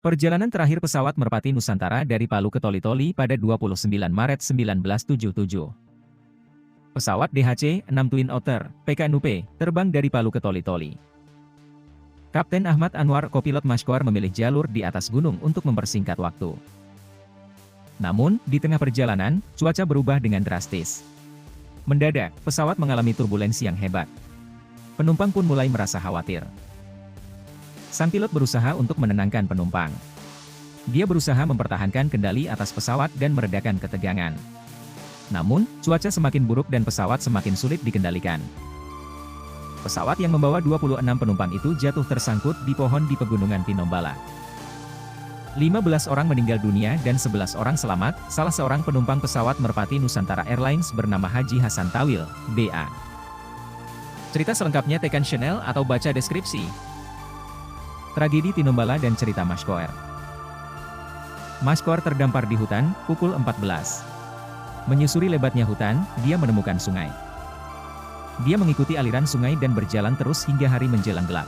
Perjalanan terakhir pesawat Merpati Nusantara dari Palu ke Toli-Toli pada 29 Maret 1977. Pesawat DHC-6 Twin Otter, PKNUP, terbang dari Palu ke Toli-Toli. Kapten Ahmad Anwar, kopilot Mashkoer, memilih jalur di atas gunung untuk mempersingkat waktu. Namun, di tengah perjalanan, cuaca berubah dengan drastis. Mendadak, pesawat mengalami turbulensi yang hebat. Penumpang pun mulai merasa khawatir. Sang pilot berusaha untuk menenangkan penumpang. Dia berusaha mempertahankan kendali atas pesawat dan meredakan ketegangan. Namun, cuaca semakin buruk dan pesawat semakin sulit dikendalikan. Pesawat yang membawa 26 penumpang itu jatuh tersangkut di pohon di Pegunungan Tinombala. 15 orang meninggal dunia dan 11 orang selamat, salah seorang penumpang pesawat Merpati Nusantara Airlines bernama Haji Hasan Tawil, BA. Cerita selengkapnya tekan channel atau baca deskripsi. Tragedi Tinombala dan cerita Mashkoer. Mashkoer terdampar di hutan, pukul 14. Menyusuri lebatnya hutan, dia menemukan sungai. Dia mengikuti aliran sungai dan berjalan terus hingga hari menjelang gelap.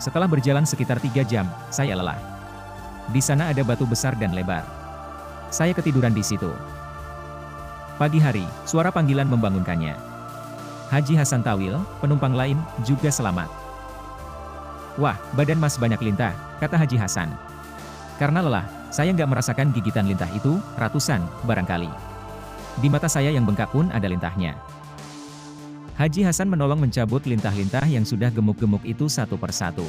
Setelah berjalan sekitar 3 jam, saya lelah. Di sana ada batu besar dan lebar. Saya ketiduran di situ. Pagi hari, suara panggilan membangunkannya. Haji Hasan Tawil, penumpang lain, juga selamat. "Wah, badan Mas banyak lintah," kata Haji Hasan. "Karena lelah, saya nggak merasakan gigitan lintah itu, ratusan, barangkali. Di mata saya yang bengkak pun ada lintahnya." Haji Hasan menolong mencabut lintah-lintah yang sudah gemuk-gemuk itu satu persatu.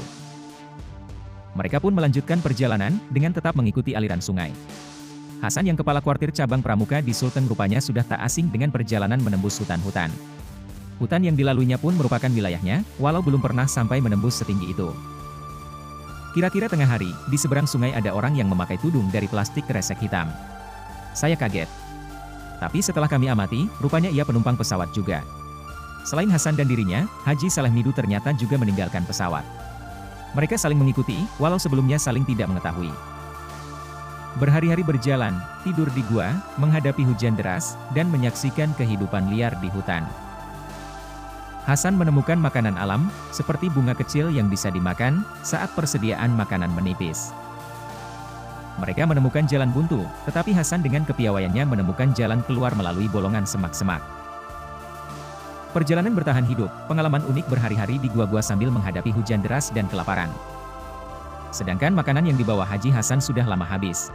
Mereka pun melanjutkan perjalanan, dengan tetap mengikuti aliran sungai. Hasan yang kepala kuartir cabang pramuka di Sulteng rupanya sudah tak asing dengan perjalanan menembus hutan-hutan. Hutan yang dilaluinya pun merupakan wilayahnya, walau belum pernah sampai menembus setinggi itu. Kira-kira tengah hari, di seberang sungai ada orang yang memakai tudung dari plastik kresek hitam. Saya kaget. Tapi setelah kami amati, rupanya ia penumpang pesawat juga. Selain Hasan dan dirinya, Haji Saleh Midu ternyata juga meninggalkan pesawat. Mereka saling mengikuti, walau sebelumnya saling tidak mengetahui. Berhari-hari berjalan, tidur di gua, menghadapi hujan deras, dan menyaksikan kehidupan liar di hutan. Hasan menemukan makanan alam, seperti bunga kecil yang bisa dimakan, saat persediaan makanan menipis. Mereka menemukan jalan buntu, tetapi Hasan dengan kepiawaiannya menemukan jalan keluar melalui bolongan semak-semak. Perjalanan bertahan hidup, pengalaman unik berhari-hari di gua-gua sambil menghadapi hujan deras dan kelaparan. Sedangkan makanan yang dibawa Haji Hasan sudah lama habis.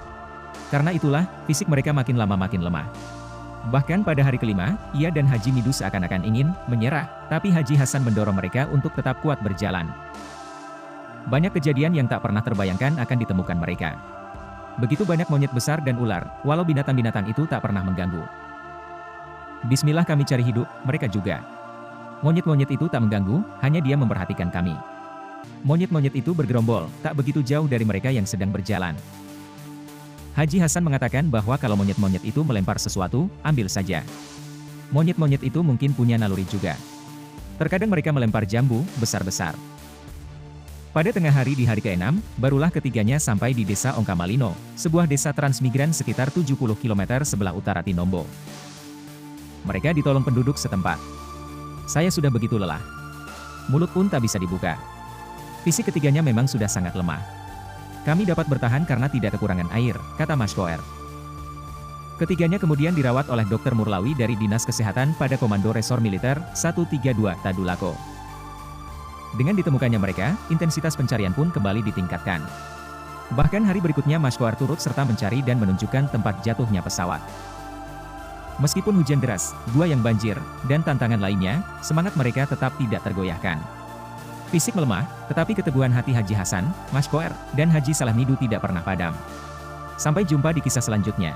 Karena itulah, fisik mereka makin lama makin lemah. Bahkan pada hari kelima, ia dan Haji Midu seakan-akan ingin menyerah, tapi Haji Hasan mendorong mereka untuk tetap kuat berjalan. Banyak kejadian yang tak pernah terbayangkan akan ditemukan mereka. Begitu banyak monyet besar dan ular, walau binatang-binatang itu tak pernah mengganggu. "Bismillah kami cari hidup, mereka juga. Monyet-monyet itu tak mengganggu, hanya dia memperhatikan kami." Monyet-monyet itu bergerombol, tak begitu jauh dari mereka yang sedang berjalan. Haji Hasan mengatakan bahwa kalau monyet-monyet itu melempar sesuatu, ambil saja. Monyet-monyet itu mungkin punya naluri juga. Terkadang mereka melempar jambu, besar-besar. Pada tengah hari di hari ke-6, barulah ketiganya sampai di desa Ongkamalino, sebuah desa transmigran sekitar 70 km sebelah utara Tinombo. Mereka ditolong penduduk setempat. Saya sudah begitu lelah. Mulut pun tak bisa dibuka. Fisik ketiganya memang sudah sangat lemah. "Kami dapat bertahan karena tidak kekurangan air," kata Mashkoer. Ketiganya kemudian dirawat oleh Dr. Murlawi dari Dinas Kesehatan pada Komando Resor Militer 132 Tadulako. Dengan ditemukannya mereka, intensitas pencarian pun kembali ditingkatkan. Bahkan hari berikutnya Mashkoer turut serta mencari dan menunjukkan tempat jatuhnya pesawat. Meskipun hujan deras, gua yang banjir, dan tantangan lainnya, semangat mereka tetap tidak tergoyahkan. Fisik melemah, tetapi keteguhan hati Haji Hasan, Mashkoer, dan Haji Saleh Midu tidak pernah padam. Sampai jumpa di kisah selanjutnya.